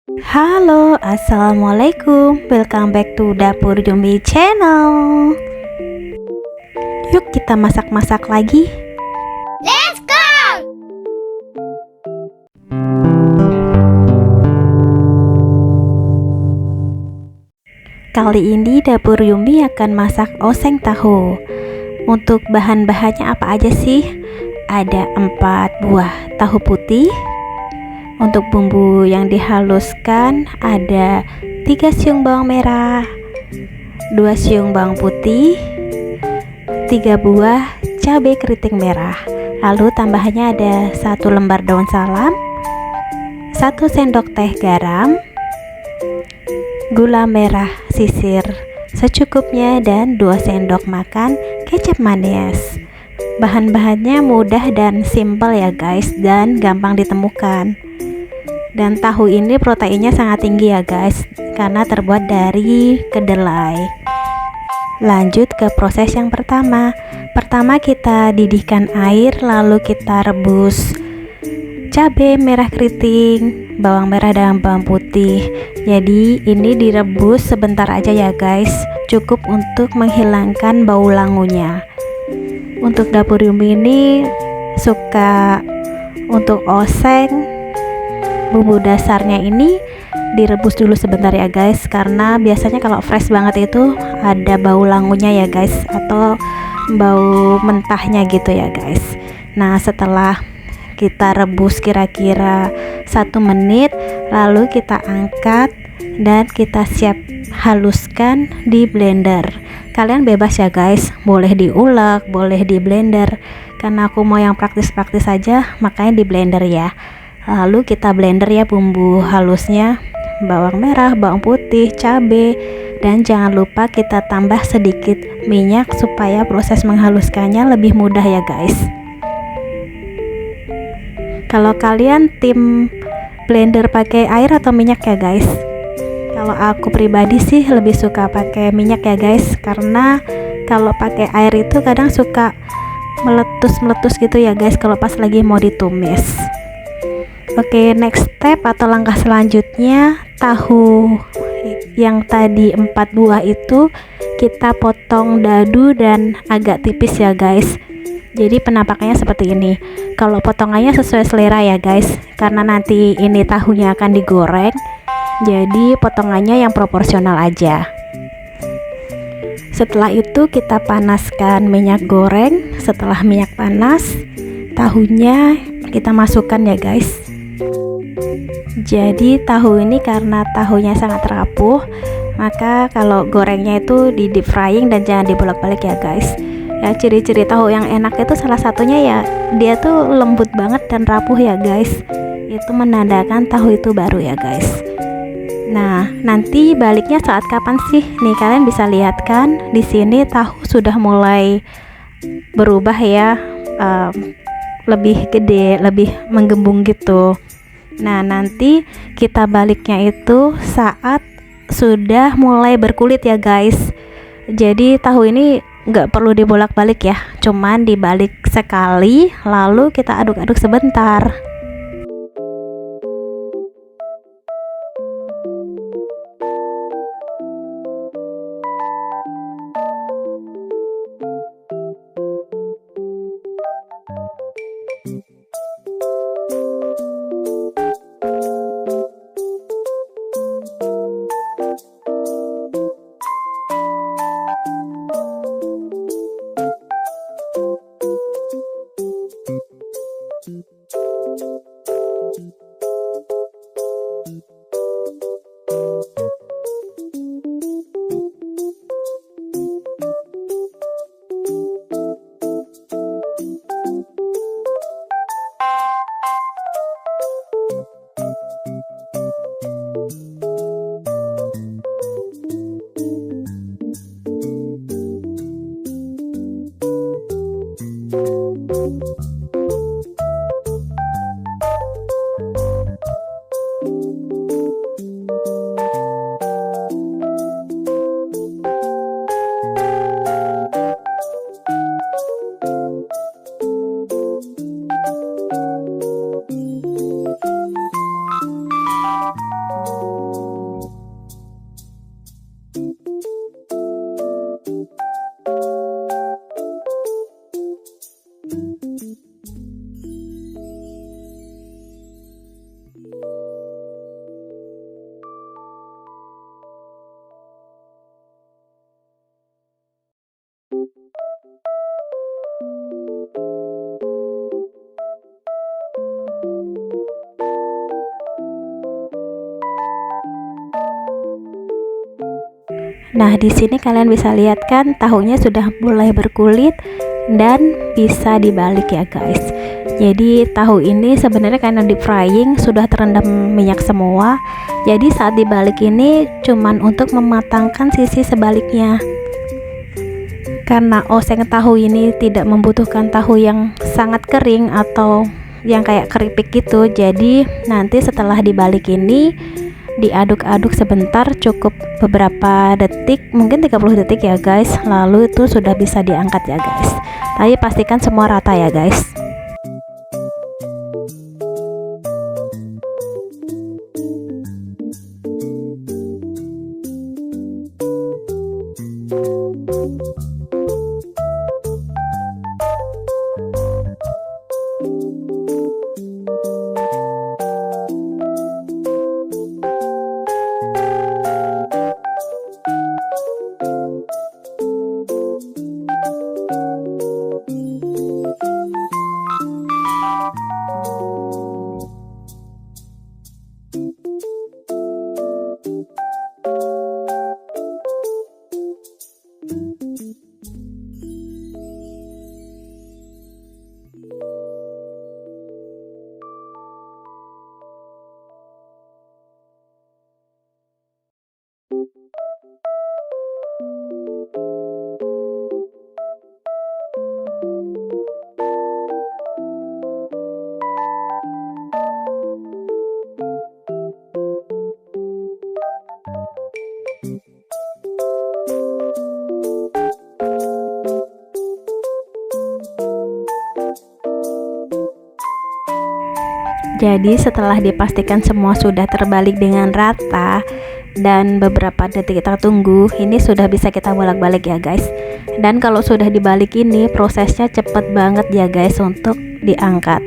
Halo, assalamualaikum. Welcome back to Dapur Jumbi Channel. Yuk kita masak-masak lagi. Let's go! Kali ini Dapur Yumbi akan masak oseng tahu. Untuk bahan-bahannya apa aja sih? Ada 4 buah tahu putih. Untuk bumbu yang dihaluskan ada 3 siung bawang merah, 2 siung bawang putih, 3 buah cabai keriting merah. Lalu tambahannya ada 1 lembar daun salam, 1 sendok teh garam, gula merah sisir secukupnya, dan 2 sendok makan kecap manis. Bahan-bahannya mudah dan simple ya guys, dan gampang ditemukan. Dan tahu ini proteinnya sangat tinggi ya guys, karena terbuat dari kedelai. Lanjut ke proses yang pertama. Pertama kita didihkan air, lalu kita rebus cabai merah keriting, bawang merah dan bawang putih. Jadi ini direbus sebentar aja ya guys, cukup untuk menghilangkan bau langunya. Untuk Dapur Yumbi ini suka untuk oseng, bumbu dasarnya ini direbus dulu sebentar ya guys, karena biasanya kalau fresh banget itu ada bau langunya ya guys, atau bau mentahnya gitu ya guys. Nah setelah kita rebus kira-kira 1 menit, lalu kita angkat dan kita siap haluskan di blender. Kalian bebas ya guys, boleh diulek, boleh di blender. Karena aku mau yang praktis-praktis saja, makanya di blender ya. Lalu kita blender ya bumbu halusnya, bawang merah, bawang putih, cabai, dan jangan lupa kita tambah sedikit minyak supaya proses menghaluskannya lebih mudah ya guys. Kalau kalian tim blender pakai air atau minyak ya guys? Kalau aku pribadi sih lebih suka pakai minyak ya guys, karena kalau pakai air itu kadang suka meletus-meletus gitu ya guys kalau pas lagi mau ditumis. Oke, next step atau langkah selanjutnya, tahu yang tadi 4 buah itu kita potong dadu dan agak tipis ya guys. Jadi penampakannya seperti ini. Kalau potongannya sesuai selera ya guys, karena nanti ini tahunya akan digoreng, jadi potongannya yang proporsional aja. Setelah itu kita panaskan minyak goreng. Setelah minyak panas, tahunya kita masukkan ya guys. Jadi tahu ini karena tahunya sangat rapuh, maka kalau gorengnya itu di deep frying dan jangan dibolak-balik ya guys. Ya, ciri-ciri tahu yang enak itu salah satunya ya dia tuh lembut banget dan rapuh ya guys. Itu menandakan tahu itu baru ya guys. Nah, nanti baliknya saat kapan sih? Nih kalian bisa lihat kan di sini tahu sudah mulai berubah ya, lebih gede, lebih menggembung gitu. Nah, nanti kita baliknya itu saat sudah mulai berkulit ya guys. Jadi tahu ini nggak perlu dibolak-balik ya, cuman dibalik sekali lalu kita aduk-aduk sebentar. Nah, di sini kalian bisa lihat kan tahunya sudah mulai berkulit dan bisa dibalik ya guys. Jadi tahu ini sebenarnya karena deep frying sudah terendam minyak semua. Jadi saat dibalik ini cuman untuk mematangkan sisi sebaliknya. Karena oseng tahu ini tidak membutuhkan tahu yang sangat kering atau yang kayak keripik gitu. Jadi nanti setelah dibalik ini diaduk-aduk sebentar, cukup beberapa detik, mungkin 30 detik ya guys. Lalu itu sudah bisa diangkat ya guys. Tapi pastikan semua rata ya guys. Jadi setelah dipastikan semua sudah terbalik dengan rata dan beberapa detik kita tunggu, ini sudah bisa kita bolak-balik ya guys. Dan kalau sudah dibalik ini prosesnya cepet banget ya guys untuk diangkat.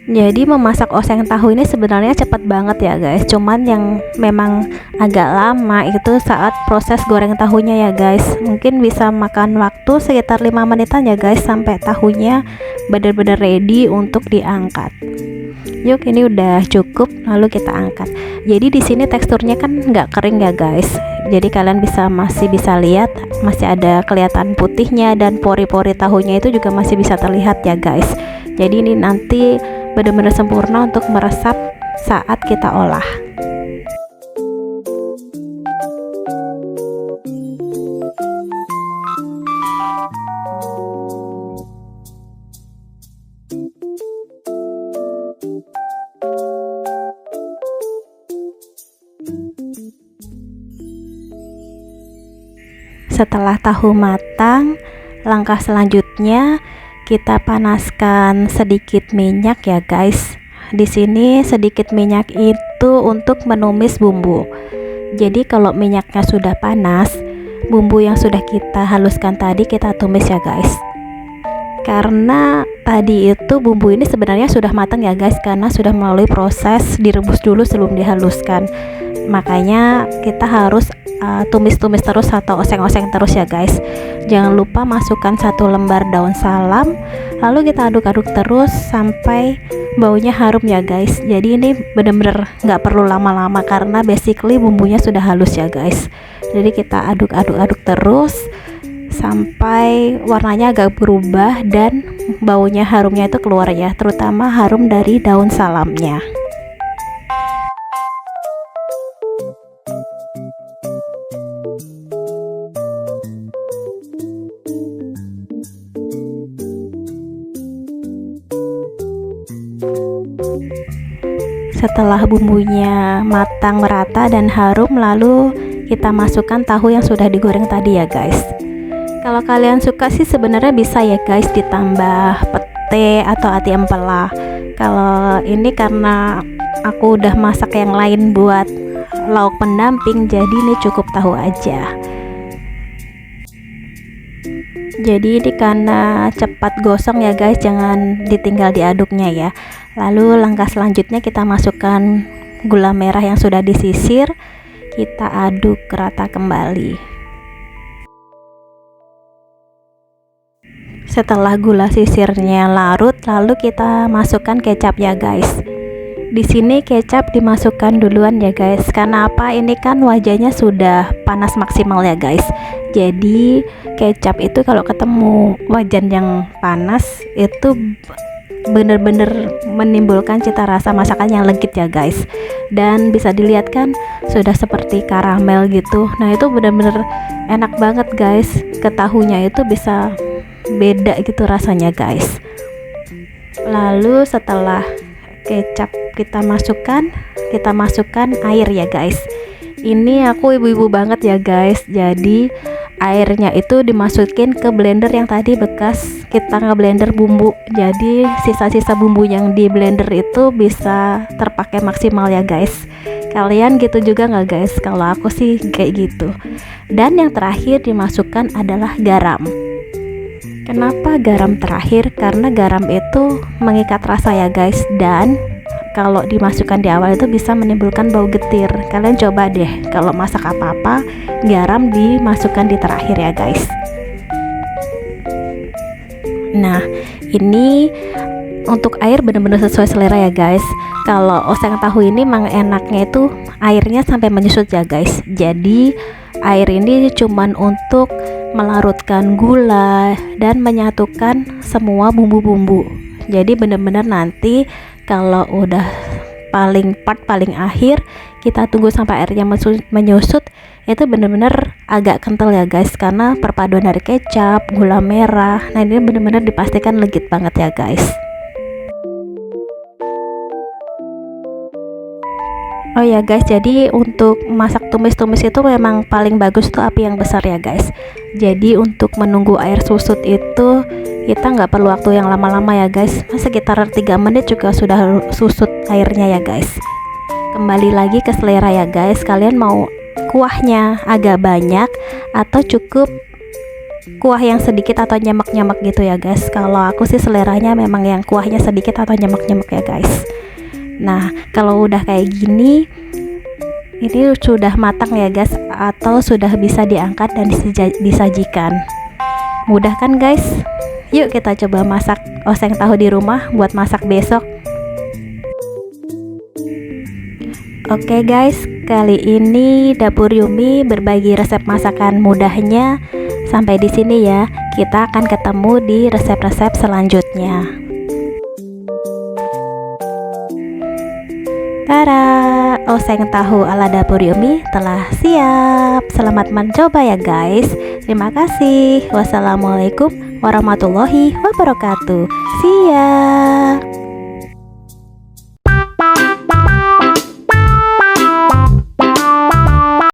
Jadi memasak oseng tahu ini sebenarnya cepet banget ya guys. Cuman yang memang agak lama itu saat proses goreng tahunya ya guys. Mungkin bisa makan waktu sekitar 5 menitan ya guys sampai tahunya benar-benar ready untuk diangkat. Yuk, ini udah cukup, lalu kita angkat. Jadi di sini teksturnya kan nggak kering ya guys. Jadi kalian masih bisa lihat, masih ada kelihatan putihnya dan pori-pori tahunya itu juga masih bisa terlihat ya guys. Jadi ini nanti benar-benar sempurna untuk meresap saat kita olah. Setelah tahu matang, langkah selanjutnya kita panaskan sedikit minyak ya guys. Di sini sedikit minyak itu untuk menumis bumbu. Jadi kalau minyaknya sudah panas, bumbu yang sudah kita haluskan tadi kita tumis ya guys. Karena tadi itu bumbu ini sebenarnya sudah matang ya guys, karena sudah melalui proses direbus dulu sebelum dihaluskan. Makanya kita harus tumis-tumis terus atau oseng-oseng terus ya guys. Jangan lupa masukkan 1 lembar daun salam, lalu kita aduk-aduk terus sampai baunya harum ya guys. Jadi ini bener-bener nggak perlu lama-lama karena basically bumbunya sudah halus ya guys. Jadi kita aduk-aduk terus sampai warnanya agak berubah dan baunya harumnya itu keluar ya, terutama harum dari daun salamnya. Setelah bumbunya matang merata dan harum, lalu kita masukkan tahu yang sudah digoreng tadi ya guys. Kalau kalian suka sih sebenarnya bisa ya guys ditambah pete atau ati ampela. Kalau ini karena aku udah masak yang lain buat lauk pendamping, jadi ini cukup tahu aja. Jadi ini karena cepat gosong ya guys, jangan ditinggal diaduknya ya. Lalu langkah selanjutnya kita masukkan gula merah yang sudah disisir, kita aduk rata kembali. Setelah gula sisirnya larut, lalu kita masukkan kecap ya guys. Di sini kecap dimasukkan duluan ya guys. Karena apa? Ini kan wajannya sudah panas maksimal ya guys. Jadi kecap itu kalau ketemu wajan yang panas itu bener-bener menimbulkan cita rasa masakan yang legit ya guys. Dan bisa dilihat kan sudah seperti karamel gitu. Nah itu bener-bener enak banget guys. Ke tahunya itu bisa beda gitu rasanya guys. Lalu setelah kecap kita masukkan air ya guys. Ini aku ibu-ibu banget ya guys. Jadi airnya itu dimasukin ke blender yang tadi bekas kita ngeblender bumbu. Jadi sisa-sisa bumbu yang di blender itu bisa terpakai maksimal ya guys. Kalian gitu juga nggak guys? Kalau aku sih kayak gitu. Dan yang terakhir dimasukkan adalah garam. Kenapa garam terakhir? Karena garam itu mengikat rasa ya guys. Dan kalau dimasukkan di awal itu bisa menimbulkan bau getir. Kalian coba deh kalau masak apa-apa, garam dimasukkan di terakhir ya guys. Nah ini untuk air benar-benar sesuai selera ya guys. Kalau oseng tahu ini memang enaknya itu airnya sampai menyusut ya guys. Jadi air ini cuman untuk melarutkan gula dan menyatukan semua bumbu-bumbu. Jadi benar-benar nanti kalau udah paling akhir kita tunggu sampai airnya menyusut, itu benar-benar agak kental ya guys, karena perpaduan dari kecap, gula merah. Nah ini benar-benar dipastikan legit banget ya guys. Oh ya guys, jadi untuk masak tumis-tumis itu memang paling bagus tuh api yang besar ya guys. Jadi untuk menunggu air susut itu kita nggak perlu waktu yang lama-lama ya guys. Sekitar 3 menit juga sudah susut airnya ya guys. Kembali lagi ke selera ya guys. Kalian mau kuahnya agak banyak atau cukup kuah yang sedikit atau nyemek-nyemek gitu ya guys. Kalau aku sih seleranya memang yang kuahnya sedikit atau nyemek-nyemek ya guys. Nah kalau udah kayak gini, ini sudah matang ya guys, atau sudah bisa diangkat dan disajikan. Mudah kan guys? Yuk kita coba masak oseng tahu di rumah buat masak besok. Oke guys, kali ini Dapur Yumi berbagi resep masakan mudahnya sampai di sini ya. Kita akan ketemu di resep-resep selanjutnya. Tada, oseng tahu ala Dapur Yumi telah siap. Selamat mencoba ya guys. Terima kasih. Wassalamualaikum warahmatullahi wabarakatuh. See ya.